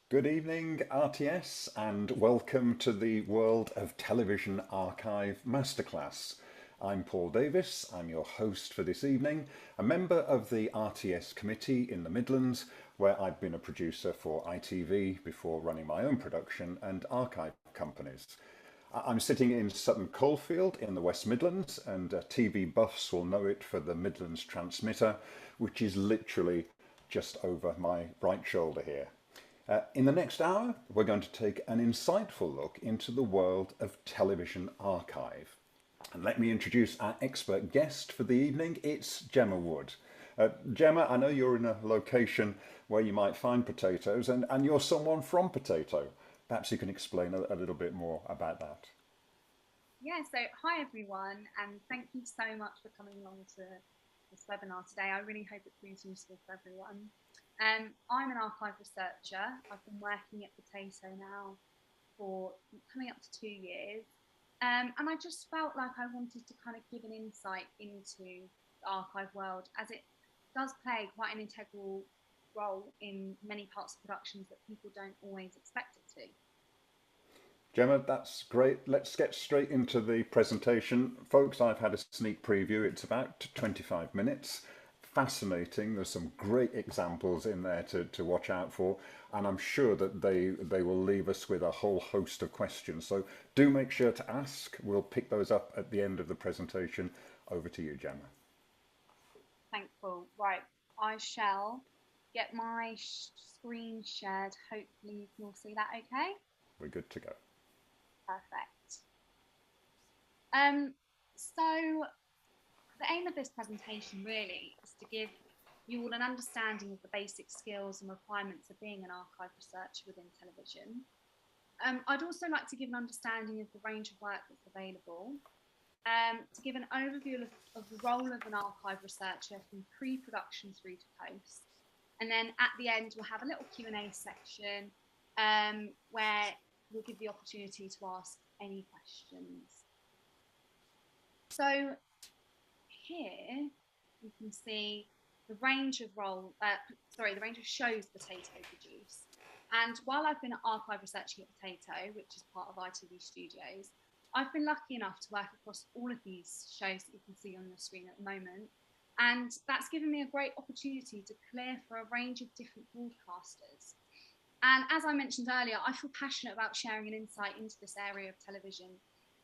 Good evening, RTS, and welcome to the World of Television Archive Masterclass. I'm Paul Davies, I'm your host for this evening, a member of the RTS committee in the Midlands, where I've been a producer for ITV before running my own production and archive companies. I'm sitting in Sutton Coldfield in the West Midlands, and TV buffs will know it for the Midlands transmitter, which is literally just over my right shoulder here. In the next hour, we're going to take an insightful look into the world of television archive. And let me introduce our expert guest for the evening. It's Jemma Wood. Jemma, I know you're in a location where you might find potatoes, and you're someone from Potato. Perhaps you can explain a little bit more about that. Yeah, so hi everyone, and thank you so much for coming along to this webinar today. I really hope it proves useful for everyone. I'm an archive researcher. I've been working at Potato now for coming up to 2 years. And I just felt like I wanted to kind of give an insight into the archive world, as it does play quite an integral role in many parts of productions that people don't always expect it to. Jemma, that's great. Let's get straight into the presentation. Folks, I've had a sneak preview. It's about 25 minutes. Fascinating. There's some great examples in there to watch out for, and I'm sure that they will leave us with a whole host of questions. So do make sure to ask. We'll pick those up at the end of the presentation. Over to you, Jemma. Thanks, Paul. Right, I shall get my screen shared. Hopefully you can all see that okay? We're good to go. Perfect. So the aim of this presentation really is to give you all an understanding of the basic skills and requirements of being an archive researcher within television. I'd also like to give an understanding of the range of work that's available, to give an overview of the role of an archive researcher from pre-production through to post. And then at the end, we'll have a little Q&A section where we'll give the opportunity to ask any questions. So here you can see the range of the range of shows Potato produce. And while I've been archive researching at Potato, which is part of ITV Studios, I've been lucky enough to work across all of these shows that you can see on the screen at the moment. And that's given me a great opportunity to clear for a range of different broadcasters. And as I mentioned earlier, I feel passionate about sharing an insight into this area of television,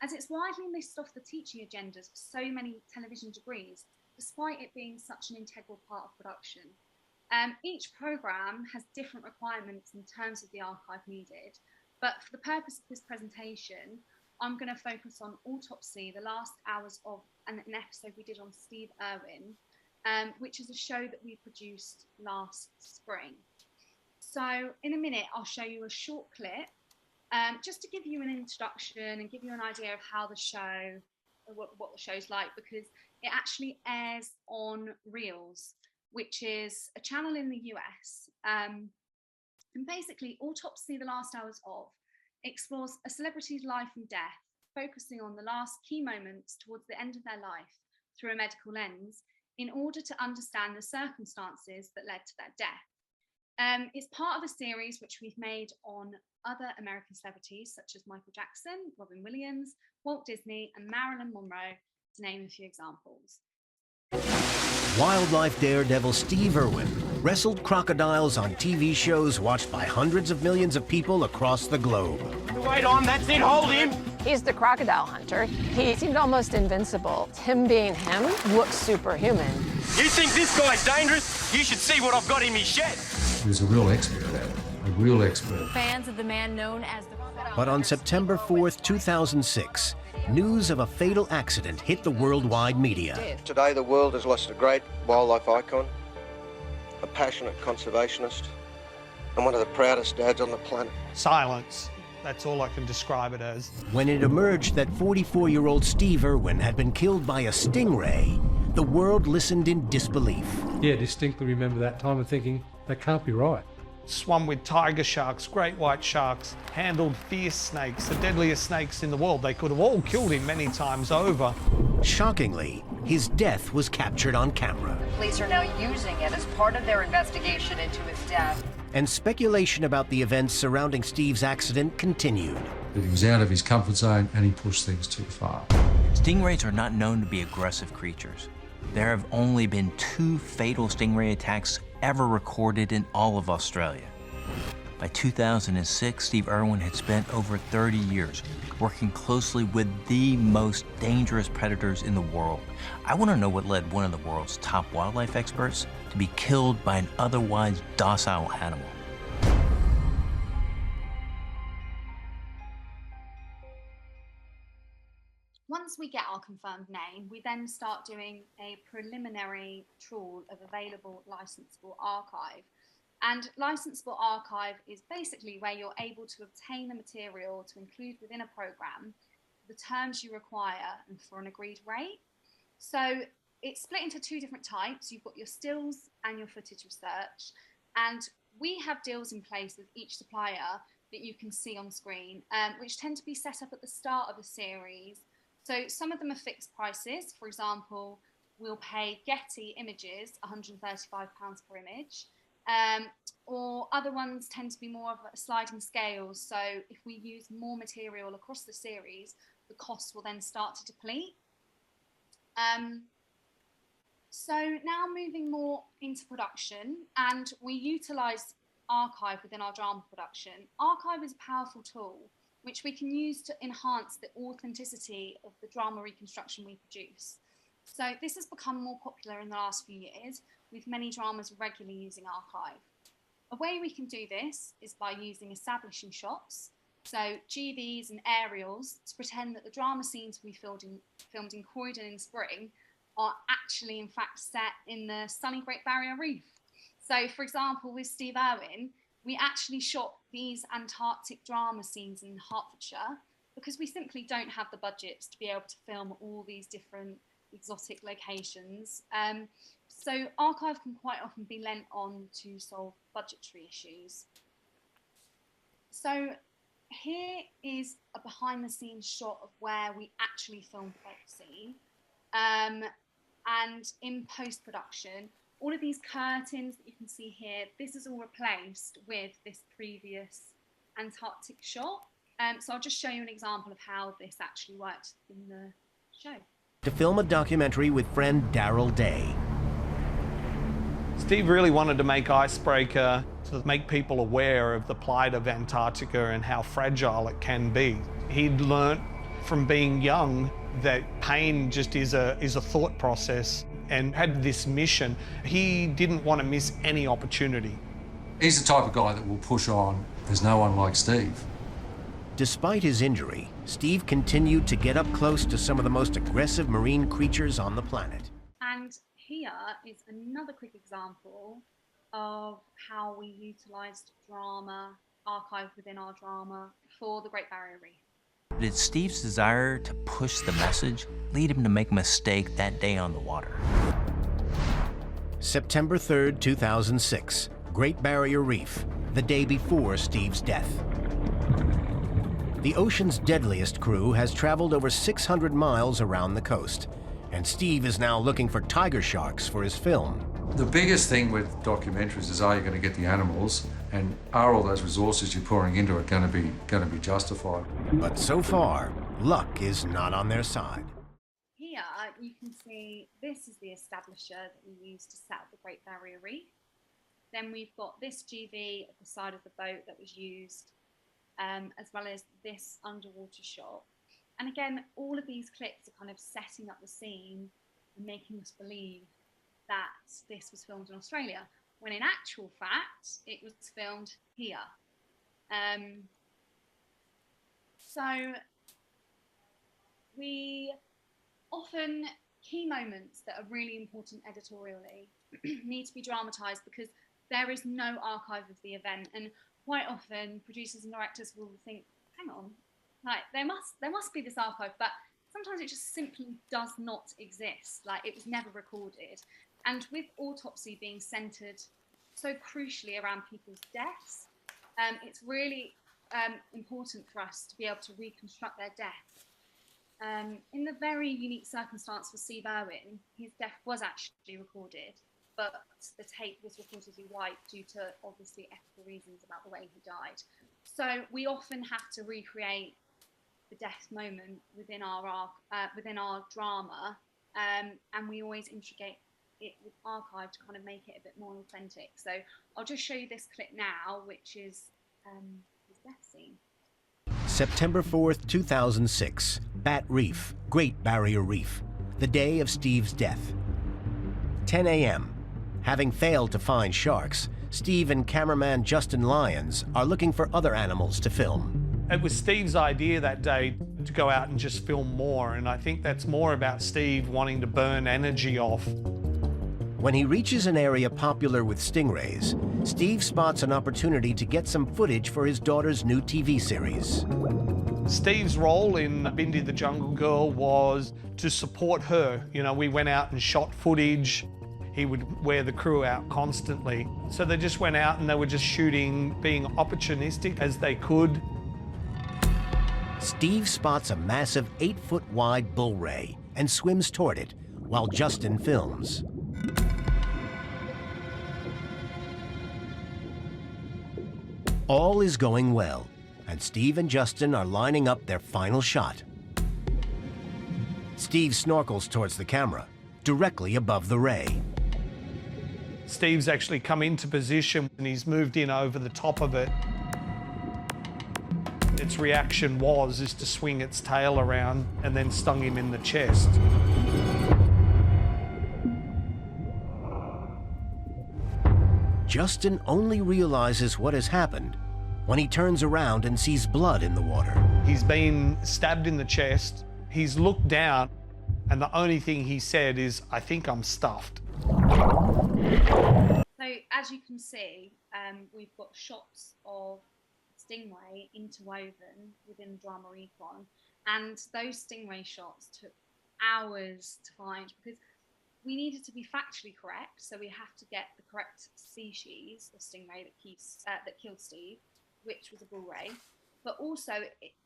as it's widely missed off the teaching agendas for so many television degrees, despite it being such an integral part of production. Each programme has different requirements in terms of the archive needed, but for the purpose of this presentation, I'm going to focus on Autopsy, the last hours of an episode we did on Steve Irwin, which is a show that we produced last spring. So in a minute, I'll show you a short clip just to give you an introduction and give you an idea of how the show, what the show's like, because it actually airs on Reels, which is a channel in the US. And basically, Autopsy, the last hours of, explores a celebrity's life and death, focusing on the last key moments towards the end of their life through a medical lens, in order to understand the circumstances that led to their death. It's part of a series which we've made on other American celebrities such as Michael Jackson, Robin Williams, Walt Disney, and Marilyn Monroe, to name a few examples. Wildlife daredevil Steve Irwin wrestled crocodiles on TV shows watched by hundreds of millions of people across the globe. Wait on, that's it, hold him! He's the crocodile hunter. He seemed almost invincible. Him being him looks superhuman. You think this guy's dangerous? You should see what I've got in me shed. He was a real expert at it, a real expert. Fans of the man known as the crocodile. But on September 4th, 2006, news of a fatal accident hit the worldwide media. Today the world has lost a great wildlife icon, a passionate conservationist, and one of the proudest dads on the planet. Silence. That's all I can describe it as. When it emerged that 44-year-old Steve Irwin had been killed by a stingray, the world listened in disbelief. Yeah, distinctly remember that time of thinking, that can't be right. Swum with tiger sharks, great white sharks, handled fierce snakes, the deadliest snakes in the world. They could have all killed him many times over. Shockingly, his death was captured on camera. Police are now using it as part of their investigation into his death. and speculation about the events surrounding Steve's accident continued. That he was out of his comfort zone and he pushed things too far. Stingrays are not known to be aggressive creatures. There have only been 2 fatal stingray attacks ever recorded in all of Australia. By 2006, Steve Irwin had spent over 30 years working closely with the most dangerous predators in the world. I want to know what led one of the world's top wildlife experts to be killed by an otherwise docile animal. Once we get our confirmed name, we then start doing a preliminary trawl of available licensable archive. And licensable archive is basically where you're able to obtain the material to include within a program, the terms you require and for an agreed rate. So it's split into 2 different types. You've got your stills and your footage research. And we have deals in place with each supplier that you can see on screen, which tend to be set up at the start of a series. So some of them are fixed prices. For example, we'll pay Getty Images £135 per image. Or other ones tend to be more of a sliding scale. So if we use more material across the series, the costs will then start to deplete. So now moving more into production, and we utilise archive within our drama production. Archive is a powerful tool which we can use to enhance the authenticity of the drama reconstruction we produce. So this has become more popular in the last few years, with many dramas regularly using archive. A way we can do this is by using establishing shots, so GVs and aerials, to pretend that the drama scenes we filmed in Croydon in spring are actually in fact set in the sunny Great Barrier Reef. So for example, with Steve Irwin, we actually shot these Antarctic drama scenes in Hertfordshire because we simply don't have the budgets to be able to film all these different exotic locations. So archive can quite often be lent on to solve budgetary issues. So here is a behind the scenes shot of where we actually filmed the scene. And in post-production, all of these curtains that you can see here, this is all replaced with this previous Antarctic shot. So I'll just show you an example of how this actually worked in the show. To film a documentary with friend Daryl Day. Steve really wanted to make Icebreaker to make people aware of the plight of Antarctica and how fragile it can be. He'd learnt from being young that pain just is a thought process, and had this mission. He didn't want to miss any opportunity. He's the type of guy that will push on. There's no one like Steve. Despite his injury, Steve continued to get up close to some of the most aggressive marine creatures on the planet. And here is another quick example of how we utilised drama, archive within our drama for the Great Barrier Reef. Did Steve's desire to push the message lead him to make a mistake that day on the water? September 3rd, 2006, Great Barrier Reef, the day before Steve's death. The ocean's deadliest crew has traveled over 600 miles around the coast, and Steve is now looking for tiger sharks for his film. The biggest thing with documentaries is, are you going to get the animals, and are all those resources you're pouring into it going to be justified? But so far, luck is not on their side. Here you can see this is the establisher that we used to set up the Great Barrier Reef. Then we've got this GV at the side of the boat that was used, as well as this underwater shot. And again, all of these clips are kind of setting up the scene and making us believe that this was filmed in Australia, when in actual fact, it was filmed here. So we often, key moments that are really important editorially need to be dramatised because there is no archive of the event, and quite often producers and directors will think, hang on, like there must be this archive, but sometimes it just simply does not exist. Like it was never recorded. And with autopsy being centred so crucially around people's deaths, it's really important for us to be able to reconstruct their death. In the very unique circumstance for Steve Irwin, his death was actually recorded. but the tape was reportedly wiped due to obviously ethical reasons about the way he died. So we often have to recreate the death moment within our drama, and we always integrate it with archive to kind of make it a bit more authentic. So I'll just show you this clip now, which is his death scene. September 4th, 2006, Bat Reef, Great Barrier Reef, the day of Steve's death. 10 a.m. Having failed to find sharks, Steve and cameraman Justin Lyons are looking for other animals to film. It was Steve's idea that day to go out and just film more, and I think that's more about Steve wanting to burn energy off. When he reaches an area popular with stingrays, Steve spots an opportunity to get some footage for his daughter's new TV series. Steve's role in Bindi the Jungle Girl was to support her. You know, we went out and shot footage. He would wear the crew out constantly. So they just went out and they were just shooting, being opportunistic as they could. Steve spots a massive 8-foot-wide bull ray and swims toward it while Justin films. All is going well, and Steve and Justin are lining up their final shot. Steve snorkels towards the camera, directly above the ray. Steve's actually come into position and he's moved in over the top of it. Its reaction is to swing its tail around and then stung him in the chest. Justin only realizes what has happened when he turns around and sees blood in the water. He's been stabbed in the chest. He's looked down, and the only thing he said is, "I think I'm stuffed." So as you can see, we've got shots of stingray interwoven within drama recon, and those stingray shots took hours to find because we needed to be factually correct. So we have to get the correct species of stingray that killed Steve, which was a bull ray. But also,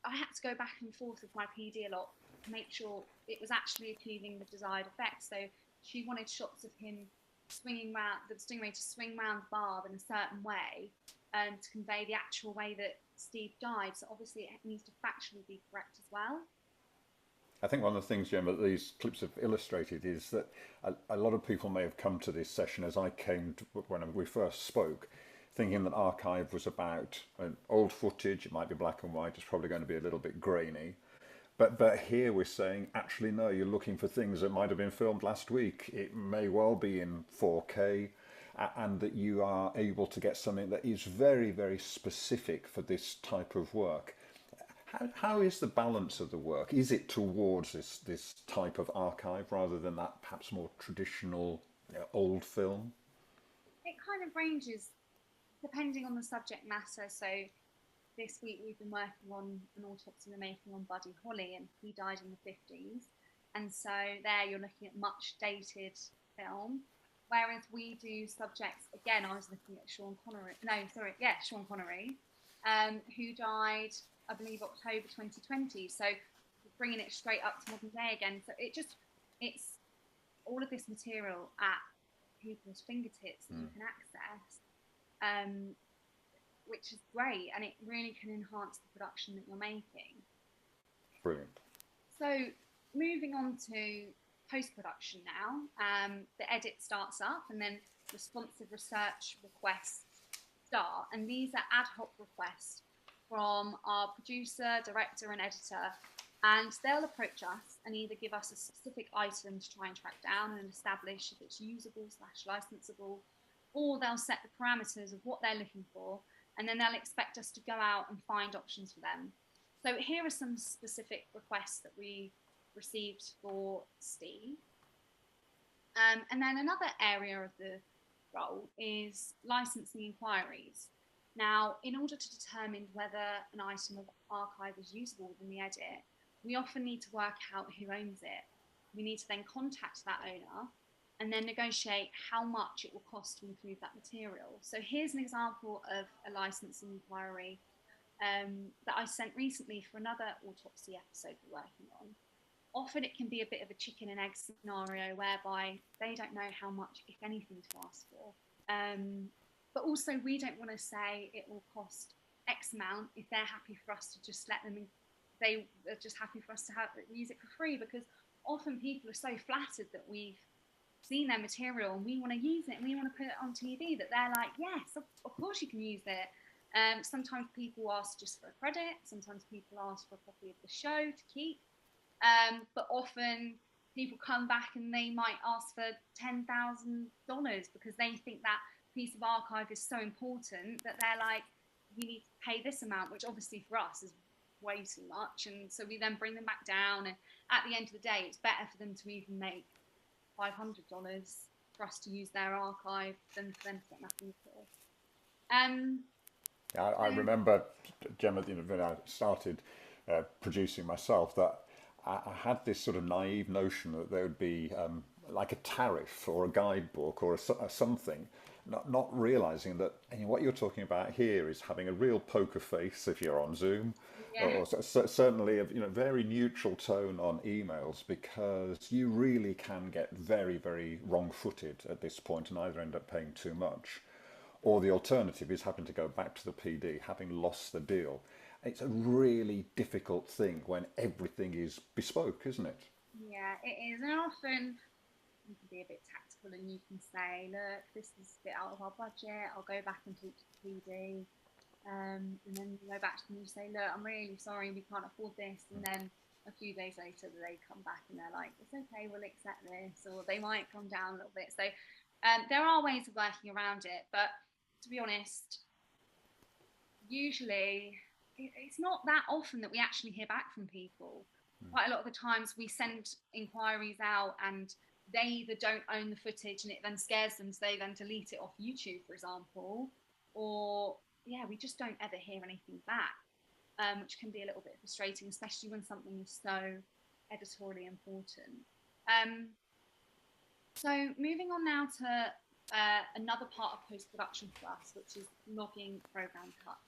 I had to go back and forth with my PD a lot to make sure it was actually achieving the desired effect. So she wanted shots of him swinging round, the stingray to swing round the barb in a certain way to convey the actual way that Steve died. So obviously it needs to factually be correct as well. I think one of the things, Jemma, that these clips have illustrated is that a lot of people may have come to this session as I came to, when we first spoke, thinking that archive was about old footage. It might be black and white. It's probably going to be a little bit grainy. But here we're saying, actually, no, you're looking for things that might have been filmed last week. It may well be in 4K, and that you are able to get something that is very, very specific for this type of work. How is the balance of the work? Is it towards this type of archive rather than that perhaps more traditional old film? It kind of ranges depending on the subject matter. So this week we've been working on an autopsy we're making on Buddy Holly, and he died in the 50s. And so there you're looking at much dated film. Whereas we do subjects, again, I was looking at Sean Connery, who died, I believe, October 2020. So bringing it straight up to modern day again. So it's all of this material at people's fingertips that you can access, which is great, and it really can enhance the production that you're making. Brilliant. So moving on to post-production now, the edit starts up and then responsive research requests start, and these are ad hoc requests from our producer, director and editor, and they'll approach us and either give us a specific item to try and track down and establish if it's usable/licensable, or they'll set the parameters of what they're looking for, and then they'll expect us to go out and find options for them. So here are some specific requests that we received for Steve. And then another area of the role is licensing inquiries. Now, in order to determine whether an item of archive is usable within the edit, we often need to work out who owns it. We need to then contact that owner and then negotiate how much it will cost to include that material. So here's an example of a licensing inquiry that I sent recently for another autopsy episode we're working on. often it can be a bit of a chicken and egg scenario whereby they don't know how much, if anything, to ask for. But also we don't want to say it will cost X amount if they're happy for us to just let them, they are just happy for us to use it for free, because often people are so flattered that we've seen their material and we want to use it and we want to put it on TV that they're like, yes, of course you can use it. Sometimes people ask just for a credit, sometimes people ask for a copy of the show to keep, but often people come back and they might ask for $10,000 because they think that piece of archive is so important that they're like, we need to pay this amount, which obviously for us is way too much. And so we then bring them back down, and at the end of the day it's better for them to even make $500 for us to use their archive than for them to get nothing at all. I remember, Jemma, when I started producing myself, that I had this sort of naive notion that there would be like a tariff or a guidebook or something, not realising that what you're talking about here is having a real poker face if you're on Zoom, or certainly a very neutral tone on emails, because you really can get very, very wrong-footed at this point and either end up paying too much, or the alternative is having to go back to the PD, having lost the deal. It's a really difficult thing when everything is bespoke, isn't it? Yeah, it is. And often you can be a bit tactical and you can say, look, this is a bit out of our budget, I'll go back and talk to the PD. And then you go back to them and you say, look, I'm really sorry, we can't afford this. And then a few days later they come back and they're like, it's okay, we'll accept this. Or they might come down a little bit. So there are ways of working around it. But to be honest, usually it's not that often that we actually hear back from people. Quite a lot of the times we send inquiries out and they either don't own the footage and it then scares them, so they then delete it off YouTube, for example, or we just don't ever hear anything back, which can be a little bit frustrating, especially when something is so editorially important. So moving on now to another part of post-production for us, which is logging program cuts.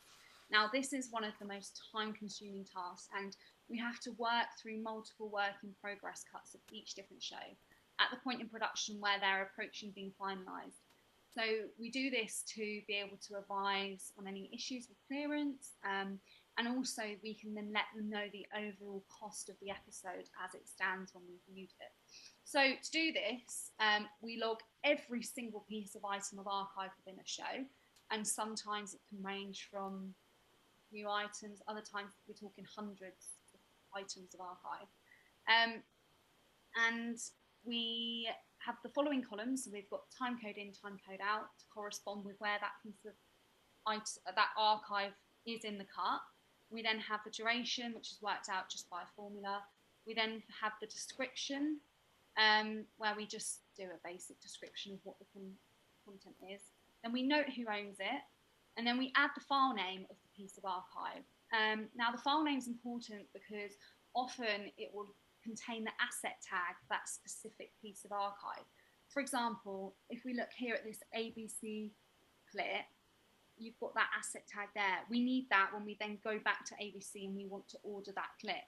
Now, this is one of the most time-consuming tasks, and we have to work through multiple work-in-progress cuts of each different show at the point in production where they're approaching being finalised. So we do this to be able to advise on any issues with clearance, and also we can then let them know the overall cost of the episode as it stands when we've viewed it. So to do this, we log every single piece of item of archive within a show, and sometimes it can range from few items, other times we're talking hundreds of items of archive. And we have the following columns. So we've got time code in, time code out to correspond with where that piece of that archive is in the cut. We then have the duration, which is worked out just by a formula. We then have the description, where we just do a basic description of what the content is. Then we note who owns it, and then we add the file name of the piece of archive. Now, the file name is important because often it will contain the asset tag for that specific piece of archive. For example, if we look here at this ABC clip, you've got that asset tag there. We need that when we then go back to ABC and we want to order that clip.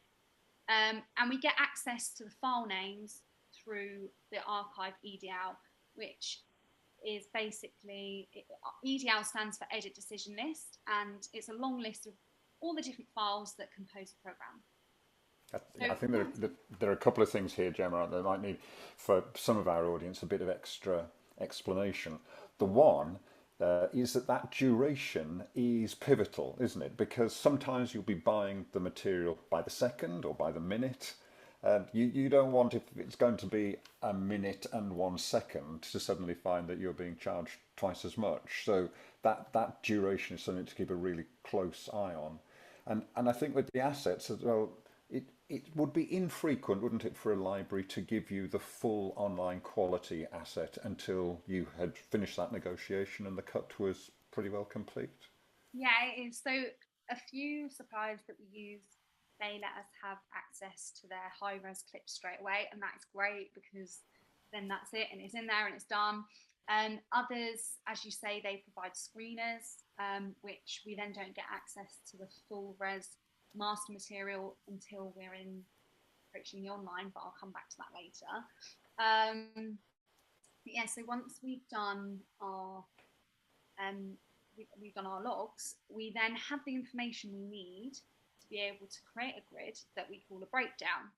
And we get access to the file names through the archive EDL, which is basically, EDL stands for Edit Decision List, and it's a long list of all the different files that compose a program. I think there are a couple of things here, Jemma, that might need, for some of our audience, a bit of extra explanation. The one is that duration is pivotal, isn't it? Because sometimes you'll be buying the material by the second or by the minute. You don't want, if it's going to be a minute and 1 second, to suddenly find that you're being charged twice as much. So that duration is something to keep a really close eye on. And I think with the assets as well, it would be infrequent, wouldn't it, for a library to give you the full online quality asset until you had finished that negotiation and the cut was pretty well complete? Yeah, it is. So a few suppliers that we use, they let us have access to their high-res clips straight away, and that's great because then that's it and it's in there and it's done. Others, as you say, they provide screeners, which we then don't get access to the full res master material until we're in approaching the online, but I'll come back to that later. But yeah, so once we've done our we've done our logs, we then have the information we need to be able to create a grid that we call a breakdown.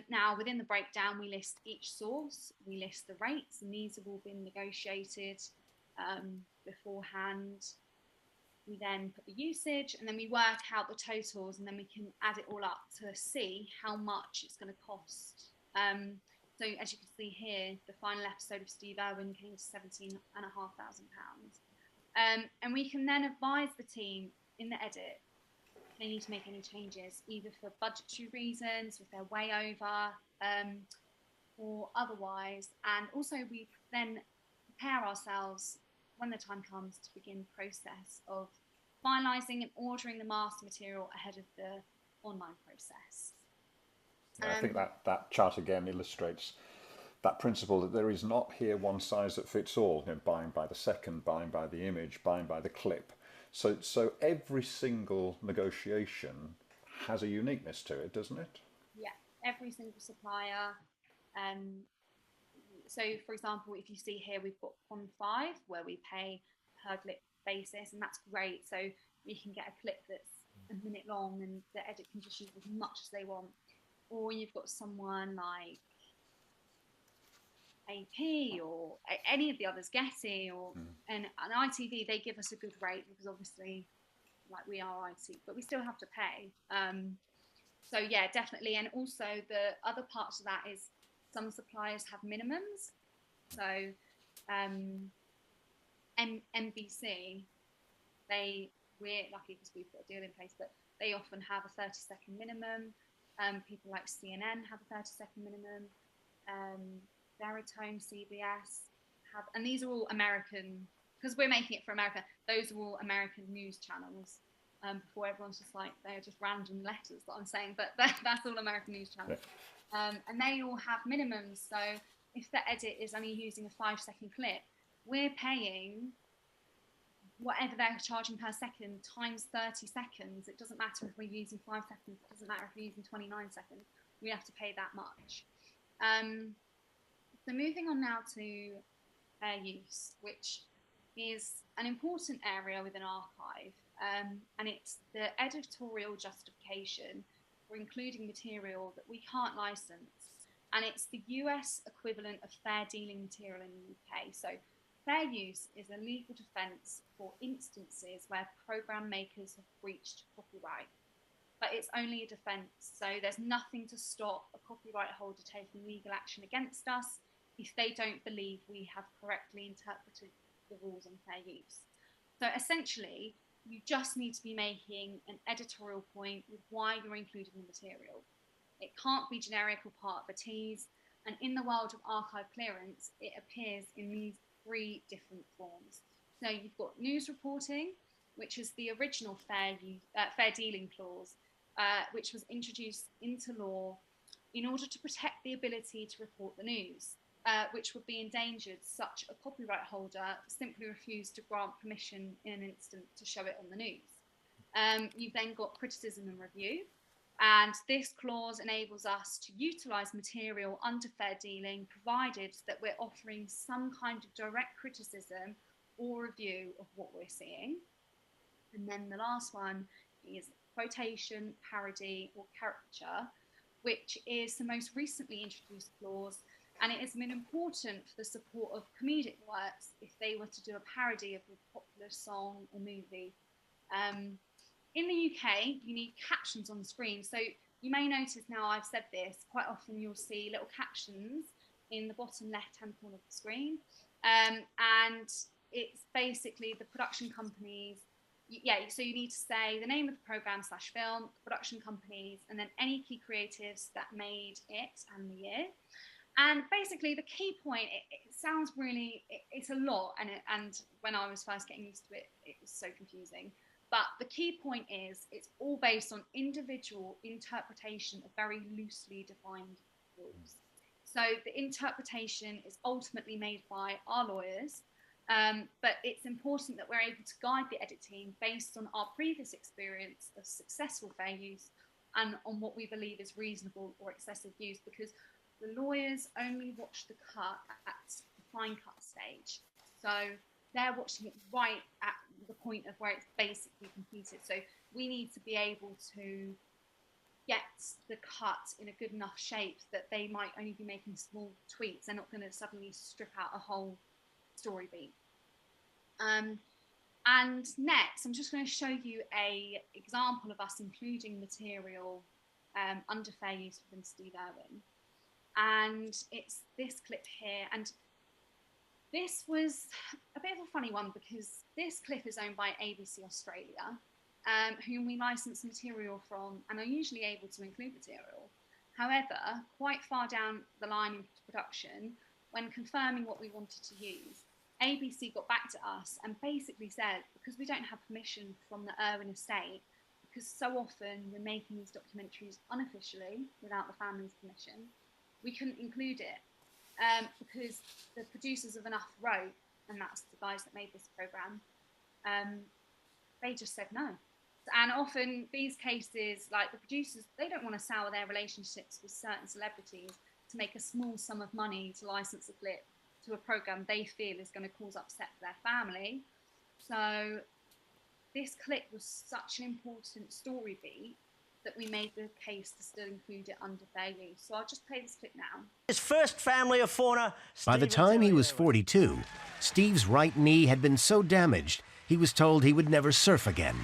Now, within the breakdown, we list each source, we list the rates, and these have all been negotiated beforehand. We then put the usage, and then we work out the totals, and then we can add it all up to see how much it's going to cost. So as you can see here, the final episode of Steve Irwin came to £17,500. And we can then advise the team in the edit if they need to make any changes, either for budgetary reasons, if they're way over, or otherwise. And also we then prepare ourselves when the time comes to begin the process of finalising and ordering the master material ahead of the online process. I think that chart again illustrates that principle that there is not here one size that fits all, buying by the second, buying by the image, buying by the clip. So every single negotiation has a uniqueness to it, doesn't it? Yeah, every single supplier. So for example, if you see here, we've got on 5 where we pay per clip basis, and that's great. So we can get a clip that's a minute long and the edit can just use as much as they want. Or you've got someone like AP or any of the others, Getty or and ITV, they give us a good rate because obviously, like, we are IT, but we still have to pay. So yeah, definitely. And also the other parts of that is some suppliers have minimums. So NBC, we're lucky because we've got a deal in place, but they often have a 30-second minimum. People like CNN have a 30-second minimum. Veritone, CBS have, and these are all American, because we're making it for America. Those are all American news channels. Before everyone's just like, they're just random letters that I'm saying, but that's all American news channels. And they all have minimums. So if the edit is only using a 5-second clip, we're paying whatever they're charging per second times 30 seconds. It doesn't matter if we're using 5 seconds. It doesn't matter if we're using 29 seconds. We have to pay that much. So moving on now to fair use, which is an important area within archive, and it's the editorial justification for including material that we can't license, and it's the US equivalent of fair dealing material in the UK. So fair use is a legal defence for instances where programme makers have breached copyright, but it's only a defence, so there's nothing to stop a copyright holder taking legal action against us if they don't believe we have correctly interpreted the rules on fair use. So essentially, you just need to be making an editorial point with why you're including the material. It can't be generic or part of a tease, and in the world of archive clearance, it appears in these 3 different forms. So you've got news reporting, which is the original fair dealing clause, which was introduced into law in order to protect the ability to report the news, which would be endangered such a copyright holder simply refused to grant permission in an instant to show it on the news. You've then got criticism and review, and this clause enables us to utilise material under fair dealing, provided that we're offering some kind of direct criticism or review of what we're seeing. And then the last one is quotation, parody, or caricature, which is the most recently introduced clause, and it has been important for the support of comedic works if they were to do a parody of a popular song or movie. In the UK, you need captions on the screen. So you may notice now I've said this, quite often you'll see little captions in the bottom left-hand corner of the screen. And it's basically the production companies. So you need to say the name of the programme / film, production companies, and then any key creatives that made it and the year. And basically the key point, it sounds really, it's a lot, and when I was first getting used to it, it was so confusing. But the key point is it's all based on individual interpretation of very loosely defined rules. So the interpretation is ultimately made by our lawyers, but it's important that we're able to guide the edit team based on our previous experience of successful fair use and on what we believe is reasonable or excessive use, because the lawyers only watch the cut at the fine cut stage. So they're watching it right at the point of where it's basically completed. So we need to be able to get the cut in a good enough shape that they might only be making small tweaks. They're not going to suddenly strip out a whole story beat. And next, I'm just going to show you a example of us including material under fair use within Steve Irwin. And it's this clip here. And this was a bit of a funny one because this clip is owned by ABC Australia, whom we license material from and are usually able to include material. However, quite far down the line in production, when confirming what we wanted to use, ABC got back to us and basically said, because we don't have permission from the Irwin estate, because so often we're making these documentaries unofficially without the family's permission, we couldn't include it because the producers of Enough wrote, and that's the guys that made this programme, they just said no. And often these cases, like the producers, they don't want to sour their relationships with certain celebrities to make a small sum of money to license a clip to a programme they feel is going to cause upset for their family. So this clip was such an important story beat that we made the case to still include it under fair use. So I'll just play this clip now. His first family of fauna. By the time he was 42, Steve's right knee had been so damaged, he was told he would never surf again.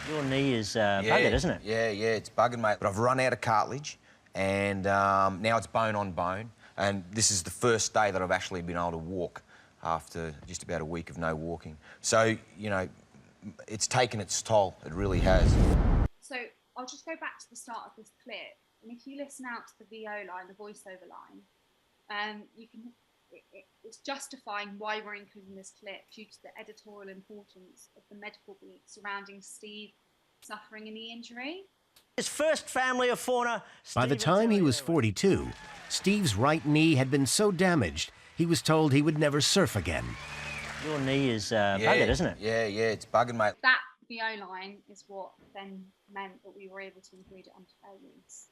Your knee is buggered, isn't it? Yeah, it's buggered, mate. But I've run out of cartilage, and now it's bone on bone. And this is the first day that I've actually been able to walk after just about a week of no walking. So, you know, it's taken its toll. It really has. So I'll just go back to the start of this clip. And if you listen out to the VO line, the voiceover line, it's justifying why we're including this clip due to the editorial importance of the medical beat surrounding Steve suffering a knee injury. His first family of fauna. By the time he was 42, Steve's right knee had been so damaged, he was told he would never surf again. Your knee is buggered, isn't it? Yeah, it's buggered, mate. That VO line is what then meant that we were able to include it under fair use.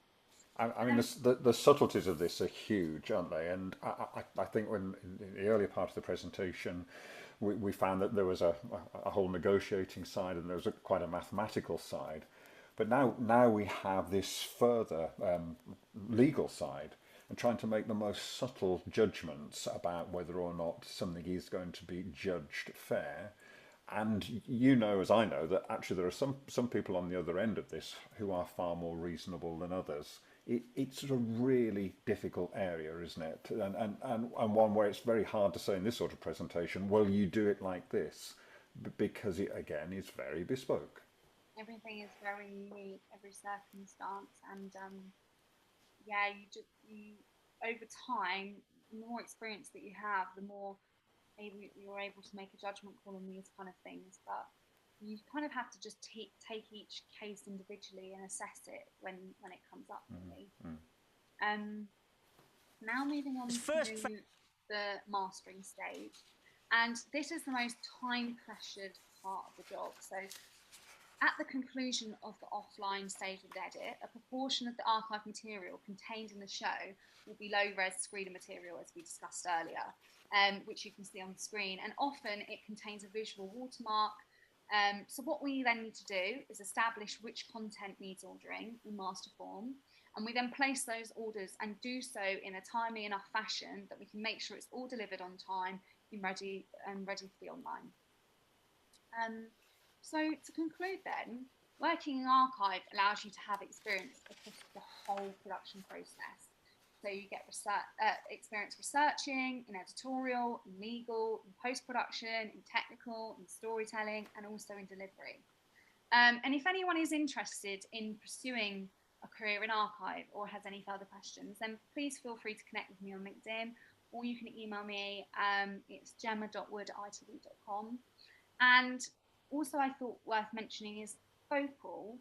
I mean, the subtleties of this are huge, aren't they? And I think when in the earlier part of the presentation, we found that there was a whole negotiating side and there was quite a mathematical side. But now we have this further legal side and trying to make the most subtle judgments about whether or not something is going to be judged fair. And you know, as I know, that actually there are some people on the other end of this who are far more reasonable than others. It's a really difficult area, isn't it? And one where it's very hard to say in this sort of presentation, well, you do it like this, because it, again, is very bespoke. Everything is very unique, every circumstance, and yeah, you over time, the more experience that you have, the more you're able to make a judgment call on these kind of things. But you kind of have to just take each case individually and assess it when it comes up, really. Now moving on to the mastering stage, and this is the most time-pressured part of the job. So at the conclusion of the offline stage of the edit, a proportion of the archive material contained in the show will be low-res screener material, as we discussed earlier, which you can see on the screen. And often it contains a visual watermark. So what we then need to do is establish which content needs ordering in master form. And we then place those orders and do so in a timely enough fashion that we can make sure it's all delivered on time and ready for the online. So to conclude then, working in archive allows you to have experience across the whole production process. So you get experience researching, in editorial, in legal, in post-production, in technical, in storytelling, and also in delivery. And if anyone is interested in pursuing a career in archive or has any further questions, then please feel free to connect with me on LinkedIn, or you can email me. It's jemma.wood@itv.com. And also I thought worth mentioning is Focal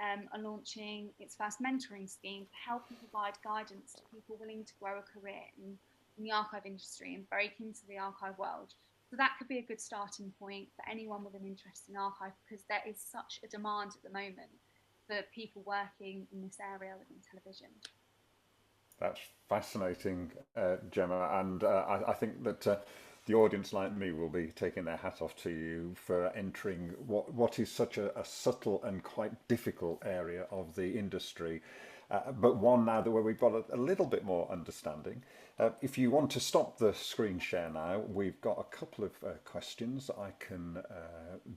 are launching its first mentoring scheme to help and provide guidance to people willing to grow a career in the archive industry and break into the archive world. So that could be a good starting point for anyone with an interest in archive, because there is such a demand at the moment for people working in this area within television. That's fascinating, Jemma, and I think that the audience, like me, will be taking their hat off to you for entering what is such a subtle and quite difficult area of the industry, but one now that where we've got a little bit more understanding. If you want to stop the screen share now, we've got a couple of questions that I can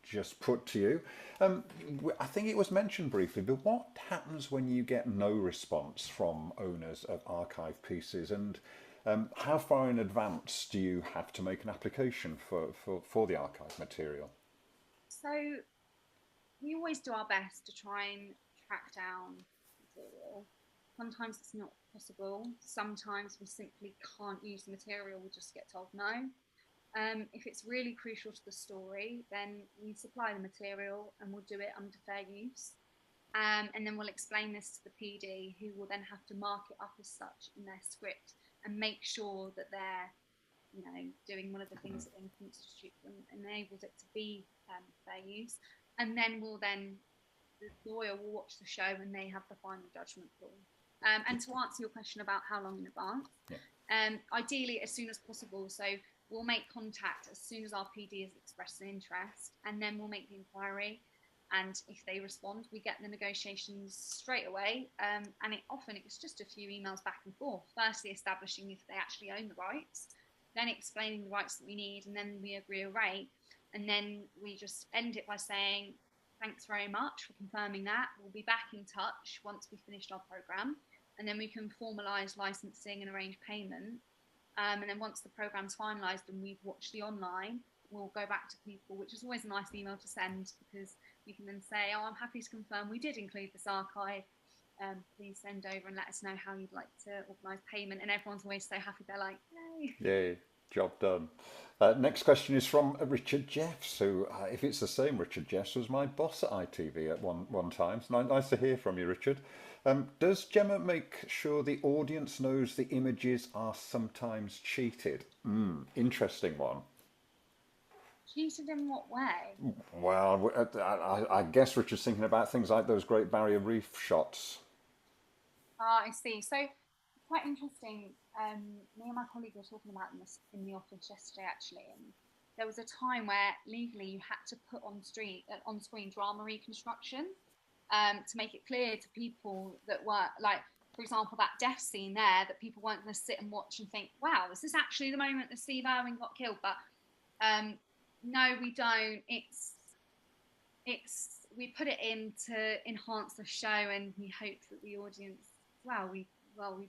just put to you. I think it was mentioned briefly, but what happens when you get no response from owners of archive pieces, and how far in advance do you have to make an application for the archive material? So we always do our best to try and track down material. Sometimes it's not possible. Sometimes we simply can't use the material. We just get told no. If it's really crucial to the story, then we supply the material and we'll do it under fair use. And then we'll explain this to the PD, who will then have to mark it up as such in their script and make sure that they're, doing one of the things that then constitutes and enables it to be fair use. And then the lawyer will watch the show and they have the final judgment call. And to answer your question about how long in advance, ideally as soon as possible. So we'll make contact as soon as our PD has expressed an interest, and then we'll make the inquiry. And if they respond, we get the negotiations straight away. And often it's just a few emails back and forth. Firstly, establishing if they actually own the rights, then explaining the rights that we need, and then we agree a rate. And then we just end it by saying, thanks very much for confirming that. We'll be back in touch once we've finished our programme. And then we can formalise licensing and arrange payment. And then once the programme's finalised and we've watched the online, we'll go back to people, which is always a nice email to send, because you can then say, oh, I'm happy to confirm we did include this archive. Please send over and let us know how you'd like to organise payment. And everyone's always so happy. They're like, yay. Yay, job done. Next question is from Richard Jeffs, who, if it's the same Richard Jeffs, was my boss at ITV at one time. So nice to hear from you, Richard. Does Jemma make sure the audience knows the images are sometimes cheated? Interesting one. Cheated in what way? Well, I guess Richard's thinking about things like those Great Barrier Reef shots. I see. So quite interesting. Me and my colleague were talking about this in the office yesterday, actually, and there was a time where legally you had to put on screen drama reconstruction to make it clear to people that were, like, for example, that death scene there, that people weren't going to sit and watch and think, wow, is this actually the moment that Steve Irwin got killed? But no, we don't. We put it in to enhance the show, and we hope that the audience, we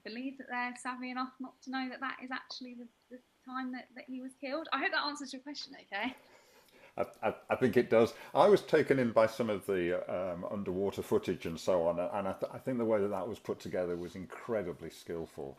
believe that they're savvy enough not to know that that is actually the time that he was killed. I hope that answers your question, okay? I think it does. I was taken in by some of the underwater footage and so on, and I think the way that was put together was incredibly skillful.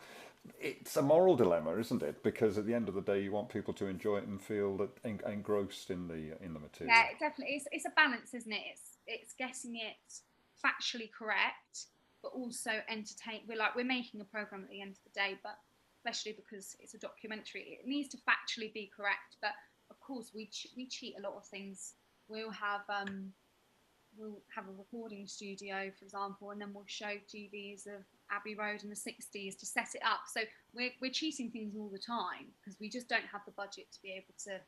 It's a moral dilemma, isn't it? Because at the end of the day, you want people to enjoy it and feel that engrossed in the material. Yeah, definitely. It's a balance, isn't it? It's getting it factually correct, but also entertain. We're making a program at the end of the day, but especially because it's a documentary, it needs to factually be correct. But of course, we cheat a lot of things. We'll have a recording studio, for example, and then we'll show TVs of Abbey Road in the 60s to set it up. So we're cheating things all the time because we just don't have the budget to be able to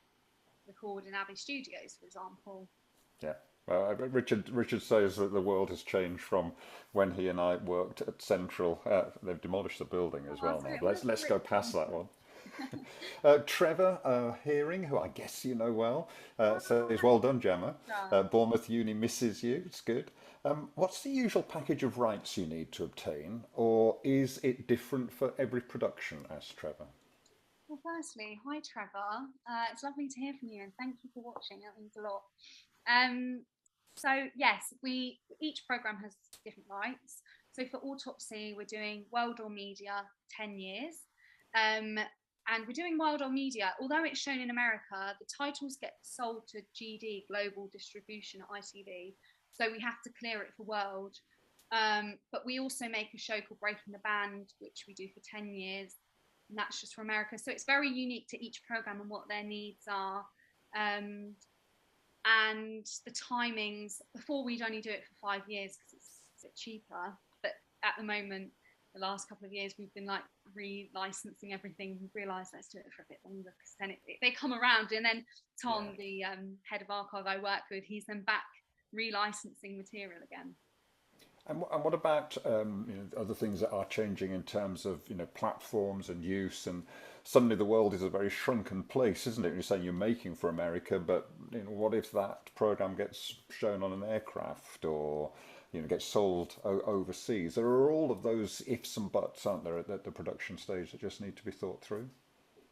record in Abbey Studios, for example. Yeah. Well, Richard says that the world has changed from when he and I worked at Central. They've demolished the building as well now. Let's go past that one. Trevor Hearing, who I guess you know well, says, well done, Jemma. Bournemouth Uni misses you. It's good. What's the usual package of rights you need to obtain, or is it different for every production? Asked Trevor. Well, firstly, hi Trevor. It's lovely to hear from you, and thank you for watching. That means a lot. So yes, each program has different rights. So for Autopsy, we're doing World or Media 10 years. And we're doing World or Media, although it's shown in America, the titles get sold to GD, Global Distribution at ITV. So we have to clear it for World. But we also make a show called Breaking the Band, which we do for 10 years. And that's just for America. So it's very unique to each program and what their needs are. And the timings, before we'd only do it for 5 years because it's it's a bit cheaper. But at the moment, the last couple of years, we've been like re-licensing everything. We've realised let's do it for a bit longer, because then they come around, and then Tom, the head of archive I work with, he's then back re-licensing material again. And what about other things that are changing in terms of platforms and use? And suddenly the world is a very shrunken place, isn't it? You're saying you're making for America, but what if that program gets shown on an aircraft, or gets sold overseas? There are all of those ifs and buts, aren't there, at the production stage, that just need to be thought through.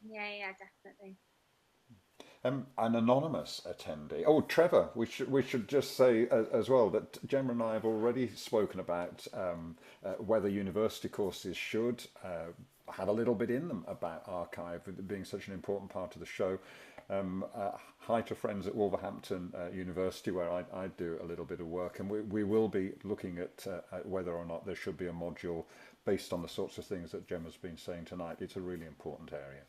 Yeah, definitely. An anonymous attendee. Oh, Trevor, we should just say as well that Jemma and I have already spoken about whether university courses should have a little bit in them about archive, being such an important part of the show. Hi to friends at Wolverhampton University, where I do a little bit of work, and we will be looking at whether or not there should be a module based on the sorts of things that Gemma's been saying tonight. It's a really important area.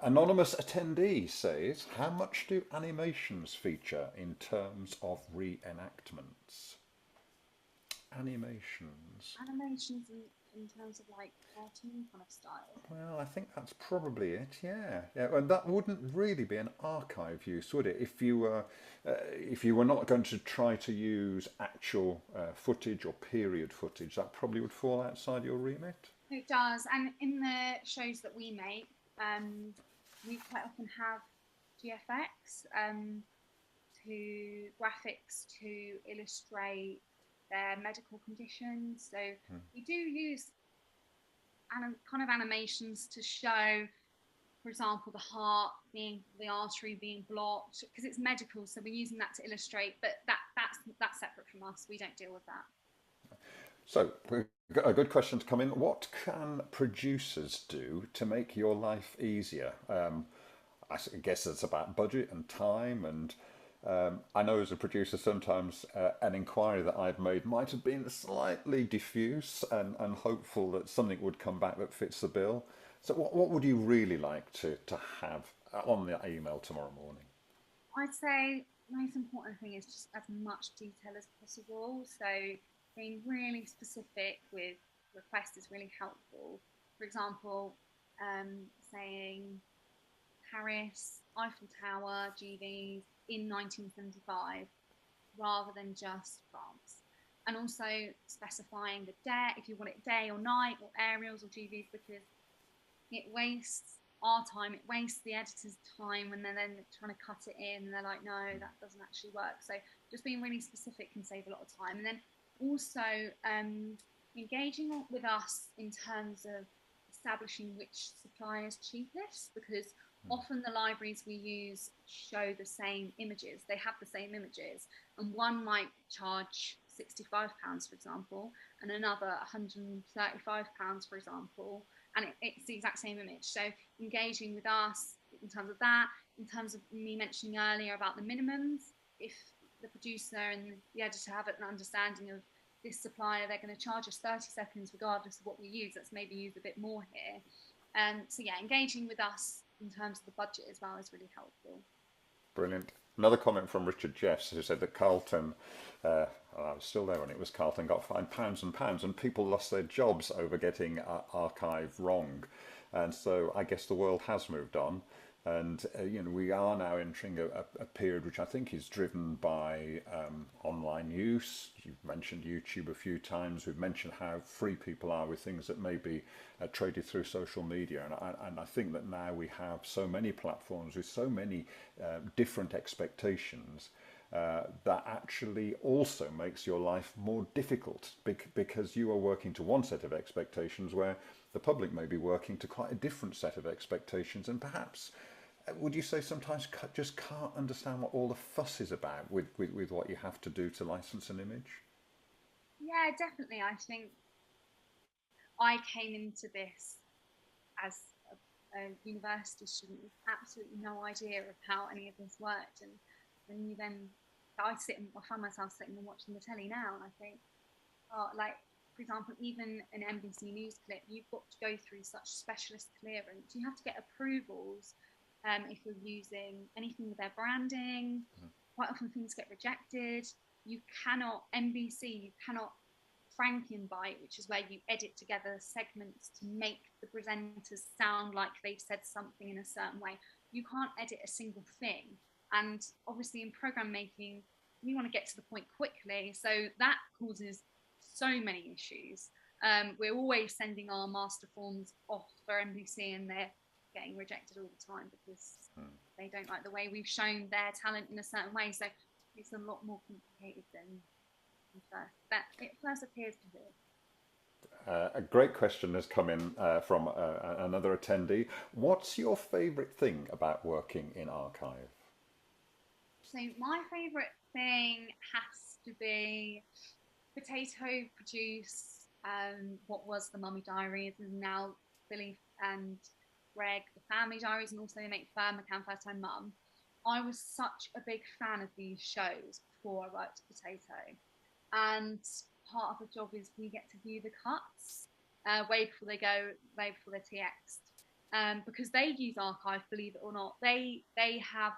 Anonymous attendee says, how much do animations feature in terms of reenactments? Animations in terms of like cartoon kind of style. Well, I think that's probably it. Yeah, and that wouldn't really be an archive use, would it? If you were not going to try to use actual footage or period footage, that probably would fall outside your remit. It does, and in the shows that we make, we quite often have GFX to graphics to illustrate their medical conditions. So we do use kind of animations to show, for example, the artery being blocked, because it's medical. So we're using that to illustrate, but that's separate from us. We don't deal with that. So a good question to come in. What can producers do to make your life easier? I guess it's about budget and time, and I know as a producer sometimes an inquiry that I've made might have been slightly diffuse and hopeful that something would come back that fits the bill. So what would you really like to have on the email tomorrow morning? I'd say the most important thing is just as much detail as possible. So being really specific with requests is really helpful. For example, saying Paris, Eiffel Tower, GVs in 1975, rather than just France. And also specifying the day, if you want it day or night, or aerials or GVs, because it wastes our time, it wastes the editor's time when they're then trying to cut it in and they're like, no, that doesn't actually work. So just being really specific can save a lot of time. And then also engaging with us in terms of establishing which supplier is cheapest, because often the libraries we use show the same images. They have the same images, and one might charge £65, for example, and another £135, for example, and it's the exact same image. So engaging with us in terms of that, in terms of me mentioning earlier about the minimums, if the producer and the editor have an understanding of this supplier, they're going to charge us 30 seconds regardless of what we use. Let's maybe use a bit more here. So yeah, engaging with us in terms of the budget as well is really helpful. Brilliant. Another comment from Richard Jeffs, who said that Carlton, I was still there when it was Carlton, got fined pounds and pounds, and people lost their jobs over getting archive wrong. And so I guess the world has moved on. And we are now entering a period which I think is driven by online use. You've mentioned YouTube a few times. We've mentioned how free people are with things that may be traded through social media. And I think that now we have so many platforms with so many different expectations that actually also makes your life more difficult, because you are working to one set of expectations where the public may be working to quite a different set of expectations, and perhaps would you say sometimes just can't understand what all the fuss is about with what you have to do to license an image? Yeah, definitely. I think I came into this as a university student with absolutely no idea of how any of this worked, and then I find myself sitting and watching the telly now, and I think, like, for example, even an NBC News clip, you've got to go through such specialist clearance. You have to get approvals if you're using anything with their branding. Quite often things get rejected. You cannot, NBC, you cannot Frankenbite, which is where you edit together segments to make the presenters sound like they've said something in a certain way. You can't edit a single thing. And obviously in program making, we want to get to the point quickly. So that causes so many issues. We're always sending our master forms off for NBC and they're getting rejected all the time because they don't like the way we've shown their talent in a certain way. So it's a lot more complicated than it first appears to be. A great question has come in from another attendee. What's your favourite thing about working in archive? So my favourite thing has to be Potato produce what was the Mummy Diaries, and now Billy and Greg, the Family Diaries, and also they make Fern McCann, First Time Mum. I was such a big fan of these shows before I worked at Potato. And part of the job is we get to view the cuts way before they go, way before they're TX'd. Because they use archive, believe it or not. They have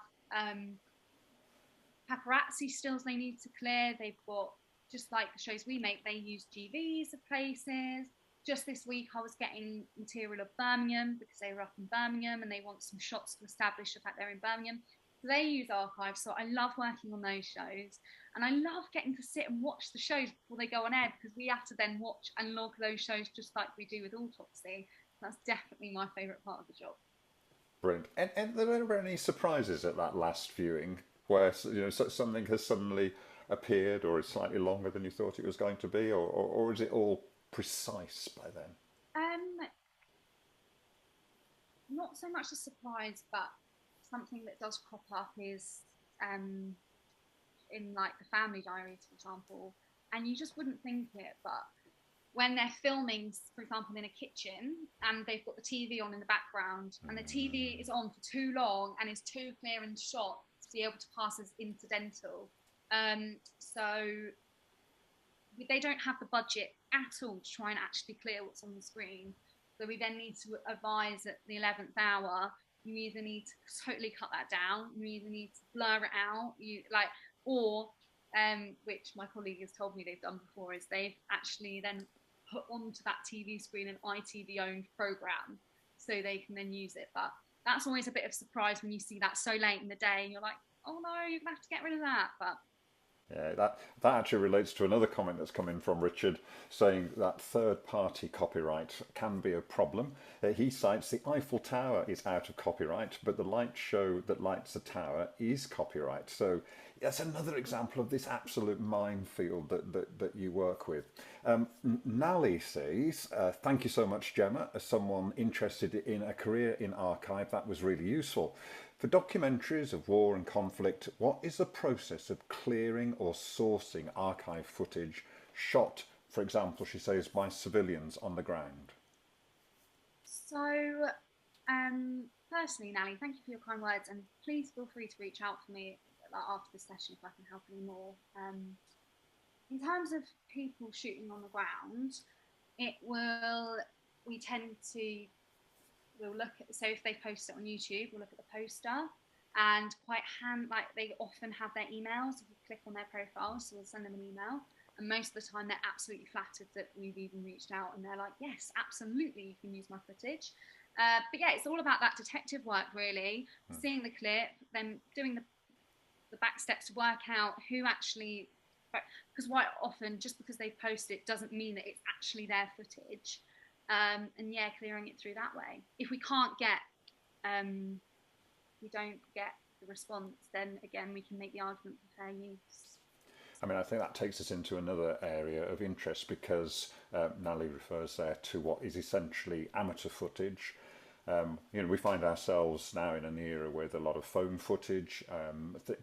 paparazzi stills they need to clear. They've got, just like the shows we make, they use GVs of places. Just this week I was getting material of Birmingham because they were up in Birmingham and they want some shots to establish the fact they're in Birmingham. So they use archive, so I love working on those shows. And I love getting to sit and watch the shows before they go on air because we have to then watch and log those shows just like we do with Autopsy. That's definitely my favourite part of the job. Brilliant. And were there any surprises at that last viewing where something has suddenly appeared or is slightly longer than you thought it was going to be, or is it all precise by then? Not so much a surprise, but something that does crop up is in like the Family Diaries, for example, and you just wouldn't think it, but when they're filming, for example, in a kitchen and they've got the TV on in the background and the TV is on for too long and is too clear in shot to be able to pass as incidental. So they don't have the budget at all to try and actually clear what's on the screen. So we then need to advise at the 11th hour, you either need to totally cut that down, you either need to blur it out, which my colleague has told me they've done before, is they've actually then put onto that TV screen an ITV-owned programme so they can then use it. But that's always a bit of a surprise when you see that so late in the day and you're like, oh no, you're going to have to get rid of that. But yeah, that actually relates to another comment that's come in from Richard saying that third-party copyright can be a problem. He cites the Eiffel Tower is out of copyright, but the light show that lights the tower is copyright. So that's another example of this absolute minefield that you work with. Nally says, thank you so much, Jemma. As someone interested in a career in archive, that was really useful. For documentaries of war and conflict, what is the process of clearing or sourcing archive footage shot, for example, she says, by civilians on the ground? So, firstly, Nally, thank you for your kind words, and please feel free to reach out to me after the session if I can help any more. In terms of people shooting on the ground, we'll look at, so if they post it on YouTube, we'll look at the poster, and they often have their emails if you click on their profiles, so we'll send them an email, and most of the time they're absolutely flattered that we've even reached out, and they're like, yes, absolutely, you can use my footage. But yeah, it's all about that detective work, really, seeing the clip, then doing the back steps to work out who actually, because quite often just because they post it doesn't mean that it's actually their footage. And yeah, clearing it through that way. If we can't get, we don't get the response, then again we can make the argument for fair use. I mean, I think that takes us into another area of interest because Nally refers there to what is essentially amateur footage. We find ourselves now in an era with a lot of phone footage,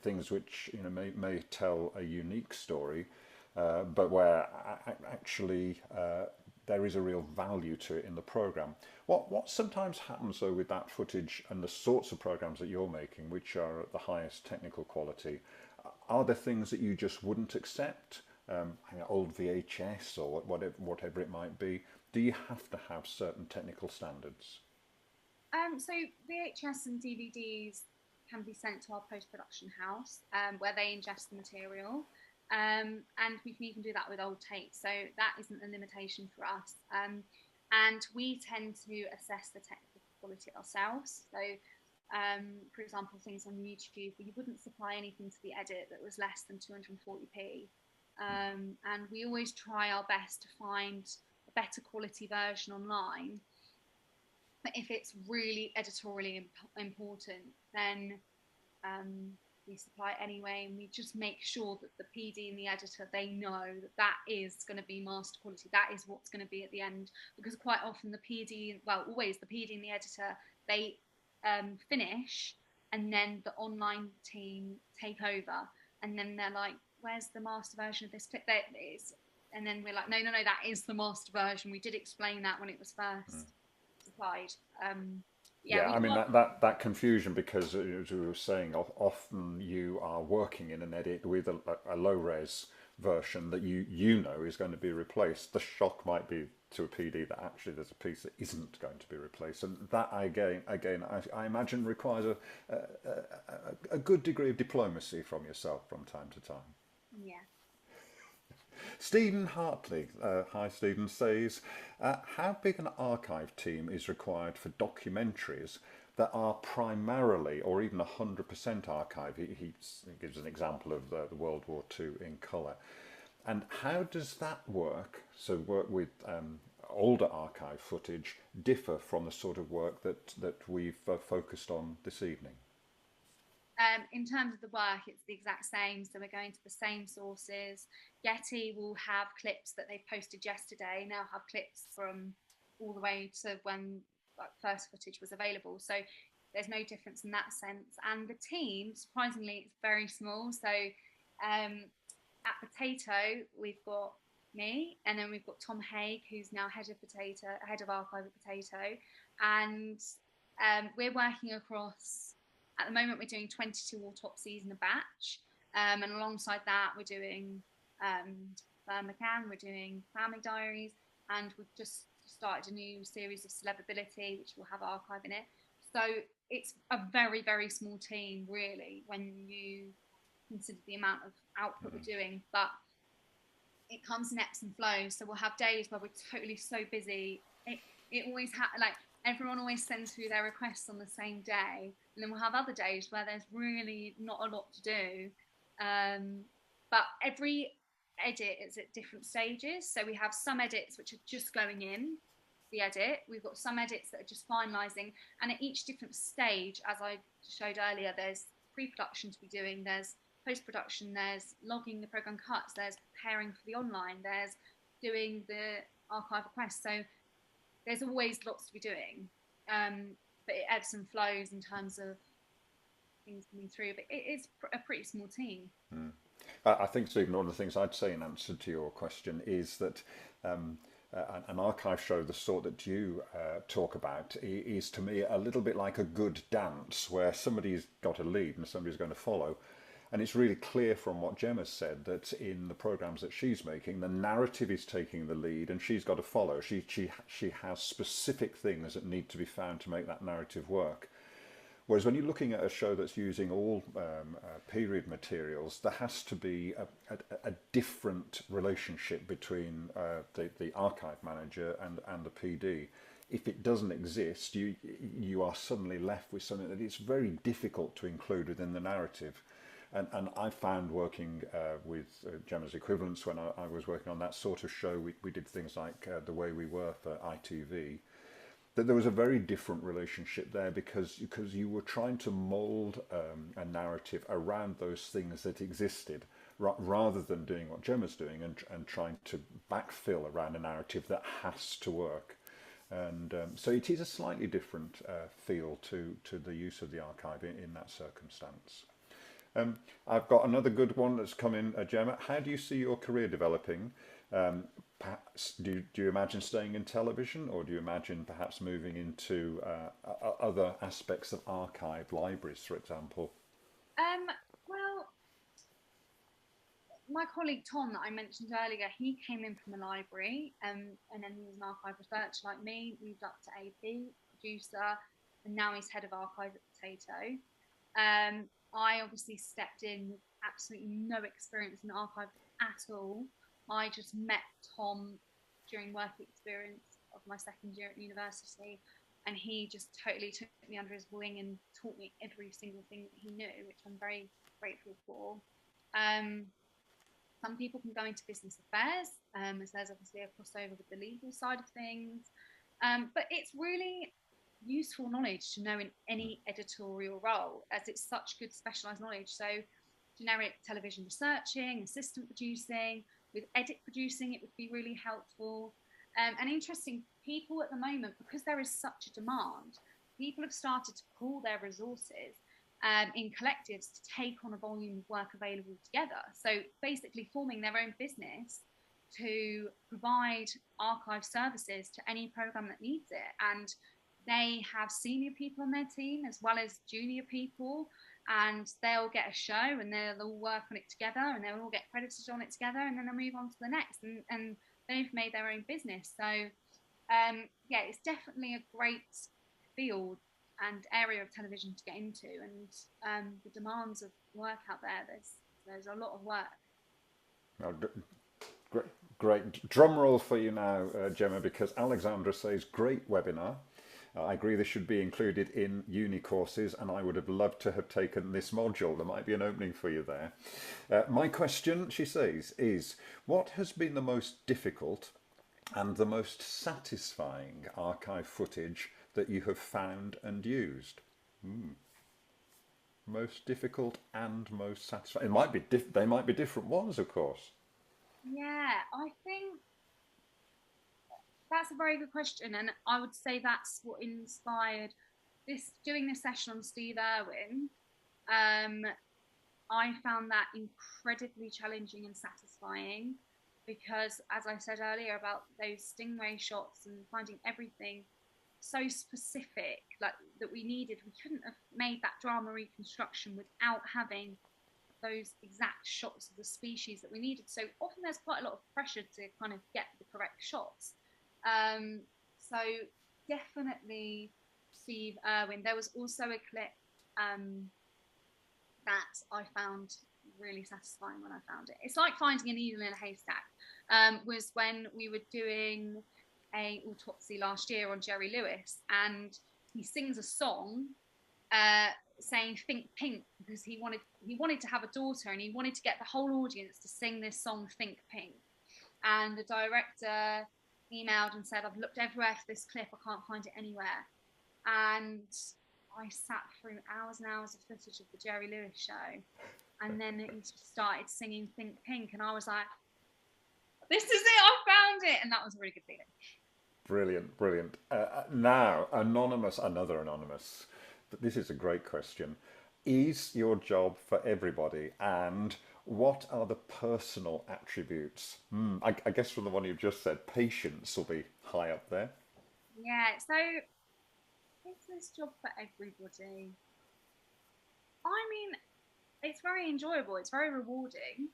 things which may tell a unique story, but where actually there is a real value to it in the programme. What sometimes happens though with that footage and the sorts of programmes that you're making, which are at the highest technical quality, are there things that you just wouldn't accept? Old VHS or whatever it might be. Do you have to have certain technical standards? So VHS and DVDs can be sent to our post-production house where they ingest the material. and we can even do that with old tapes. So that isn't a limitation for us. And we tend to assess the technical quality ourselves. So, for example, things on YouTube, you wouldn't supply anything to the edit that was less than 240p. And we always try our best to find a better quality version online. But if it's really editorially important, then we supply it anyway, and we just make sure that the PD and the editor, they know that that is going to be master quality, that is what's going to be at the end, because quite often the PD, well, always the PD and the editor, they finish, and then the online team take over, and then they're like, where's the master version of this clip? There it is. And then we're like, no, that is the master version. We did explain that when it was first supplied. I mean, that confusion, because as we were saying, often you are working in an edit with a low-res version that you know is going to be replaced. The shock might be to a PD that actually there's a piece that isn't going to be replaced, and that again I imagine requires a good degree of diplomacy from yourself from time to time. Yeah. Stephen Hartley, hi Stephen, says, how big an archive team is required for documentaries that are primarily or even 100% archive? He gives an example of the World War II in colour. And how does that work? So work with older archive footage differ from the sort of work that we've focused on this evening? In terms of the work, it's the exact same. So we're going to the same sources. Getty will have clips that they posted yesterday. Now have clips from all the way to when first footage was available. So there's no difference in that sense. And the team, surprisingly, it's very small. So at Potato, we've got me, and then we've got Tom Haig, who's now head of archive at Potato. And we're working across, at the moment, we're doing 22 autopsies in a batch. And alongside that, we're doing Fern McCann, we're doing family diaries, and we've just started a new series of Celebrability, which will have archive in it. So it's a very, very small team, really, when you consider the amount of output we're doing. But it comes in ebbs and flows. So we'll have days where we're totally so busy. It always like everyone always sends through their requests on the same day, and then we'll have other days where there's really not a lot to do. But every edit is at different stages. So we have some edits which are just going in the edit. We've got some edits that are just finalising, and at each different stage, as I showed earlier, there's pre-production to be doing, there's post-production, there's logging the programme cuts, there's preparing for the online, there's doing the archive requests. So there's always lots to be doing, but it ebbs and flows in terms of things coming through. But it is a pretty small team. I think, Stephen, one of the things I'd say in answer to your question is that an archive show, the sort that you talk about, is to me a little bit like a good dance, where somebody's got a lead and somebody's going to follow. And it's really clear from what Jemma said that in the programmes that she's making, the narrative is taking the lead and she's got to follow. She has specific things that need to be found to make that narrative work. Whereas when you're looking at a show that's using all period materials, there has to be a different relationship between the archive manager and the PD. If it doesn't exist, you are suddenly left with something that it's very difficult to include within the narrative. And I found working with Gemma's equivalents when I was working on that sort of show, we did things like The Way We Were for ITV, that there was a very different relationship there because you were trying to mould a narrative around those things that existed rather than doing what Gemma's doing and trying to backfill around a narrative that has to work. And so it is a slightly different feel to the use of the archive in that circumstance. I've got another good one that's come in, Jemma. How do you see your career developing? Perhaps do you imagine staying in television, or do you imagine perhaps moving into other aspects of archive, libraries, for example? Well, my colleague Tom that I mentioned earlier, he came in from a library, and then he was an archive researcher like me, moved up to AP, producer, and now he's head of archive at Potato. I obviously stepped in with absolutely no experience in archive at all. I just met Tom during work experience of my second year at university, and he just totally took me under his wing and taught me every single thing that he knew, which I'm very grateful for. Some people can go into business affairs, as there's obviously a crossover with the legal side of things, but it's really useful knowledge to know in any editorial role, as it's such good specialised knowledge. So generic television researching, assistant producing, with edit producing, it would be really helpful. And interesting, people at the moment, because there is such a demand, people have started to pool their resources in collectives to take on a volume of work available together. So basically forming their own business to provide archive services to any programme that needs it. And they have senior people on their team as well as junior people, and they'll get a show and they'll all work on it together and they'll all get credited on it together, and then they'll move on to the next, and they've made their own business. So yeah, it's definitely a great field and area of television to get into, and the demands of work out there, there's a lot of work. Oh, great. Drum roll for you now, Jemma, because Alexandra says, great webinar. I agree this should be included in uni courses, and I would have loved to have taken this module. There might be an opening for you there. My question, she says, is what has been the most difficult and the most satisfying archive footage that you have found and used? Most difficult and most satisfying. It might be they might be different ones, of course. Yeah, I think that's a very good question, and I would say that's what inspired doing this session on Steve Irwin. I found that incredibly challenging and satisfying because, as I said earlier about those stingray shots and finding everything so specific, like that we needed, we couldn't have made that drama reconstruction without having those exact shots of the species that we needed. So often there's quite a lot of pressure to kind of get the correct shots. So definitely Steve Irwin. There was also a clip that I found really satisfying when I found it. It's like finding a needle in a haystack. Was when we were doing a autopsy last year on Jerry Lewis, and he sings a song saying "Think Pink" because he wanted to have a daughter, and he wanted to get the whole audience to sing this song "Think Pink." And the director emailed and said, "I've looked everywhere for this clip, I can't find it anywhere." And I sat through hours and hours of footage of the Jerry Lewis show, and then he started singing "Think Pink," and I was like, "This is it! I found it!" And that was a really good feeling. Brilliant. Now, another anonymous. But this is a great question. Is your job for everybody, and what are the personal attributes? I guess from the one you've just said, patience will be high up there. Yeah, so is this job for everybody? I mean, it's very enjoyable, it's very rewarding.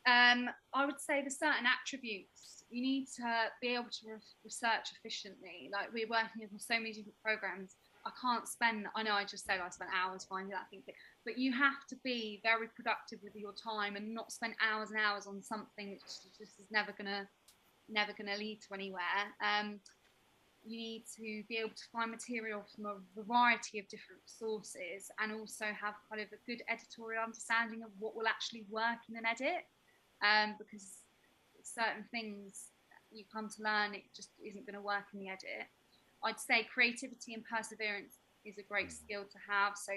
I would say there's certain attributes. You need to be able to research efficiently. Like, we're working with so many different programs. I know I just said I spent hours finding that thing, but you have to be very productive with your time and not spend hours and hours on something which just is never gonna lead to anywhere. You need to be able to find material from a variety of different sources, and also have kind of a good editorial understanding of what will actually work in an edit, because certain things you come to learn it just isn't going to work in the edit. I'd say creativity and perseverance is a great skill to have. So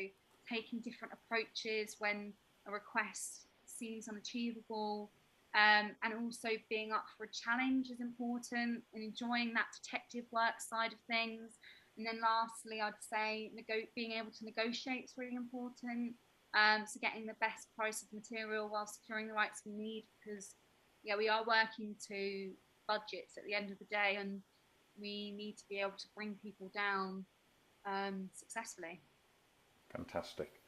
taking different approaches when a request seems unachievable, and also being up for a challenge is important, and enjoying that detective work side of things. And then lastly, I'd say being able to negotiate is really important. So getting the best price of material while securing the rights we need, because we are working to budgets at the end of the day, and we need to be able to bring people down successfully. Fantastic.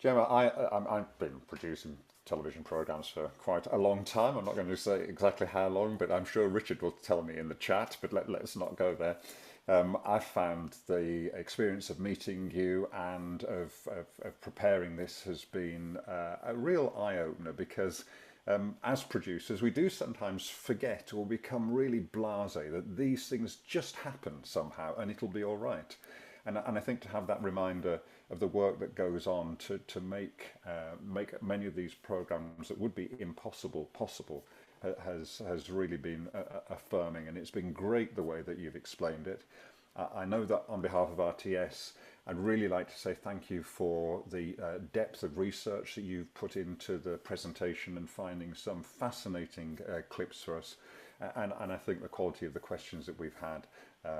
Jemma, I've been producing television programmes for quite a long time. I'm not going to say exactly how long, but I'm sure Richard will tell me in the chat, but let's not go there. I've found the experience of meeting you and of preparing this has been a real eye-opener, because as producers we do sometimes forget or become really blasé that these things just happen somehow and it'll be all right. And I think to have that reminder of the work that goes on to make many of these programs that would be impossible possible has really been affirming, and it's been great the way that you've explained it. I know that on behalf of RTS, I'd really like to say thank you for the depth of research that you've put into the presentation and finding some fascinating clips for us. And I think the quality of the questions that we've had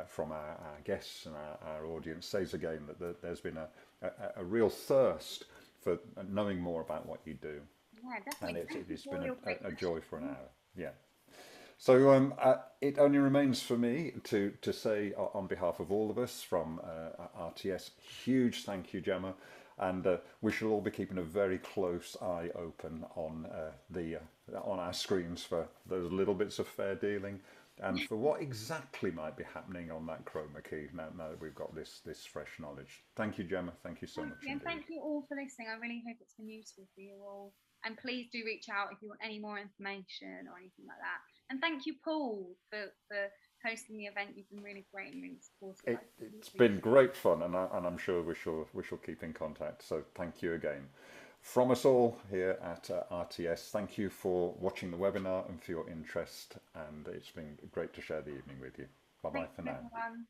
from our guests and our audience says again that there's been a real thirst for knowing more about what you do. Yeah, definitely. And it's been a joy for an hour. Yeah. So it only remains for me to say on behalf of all of us from RTS, huge thank you, Jemma, and we shall all be keeping a very close eye open on on our screens for those little bits of fair dealing and for what exactly might be happening on that chroma key now that we've got this fresh knowledge. Thank you, Jemma. Thank you so much. And thank you all for listening. I really hope it's been useful for you all. And please do reach out if you want any more information or anything like that. And thank you, Paul, for hosting the event. You've been really great and really supportive. It's been great fun, and I'm sure we shall keep in contact. So thank you again. From us all here at RTS, thank you for watching the webinar and for your interest. And it's been great to share the evening with you. Bye-bye for now. Everyone.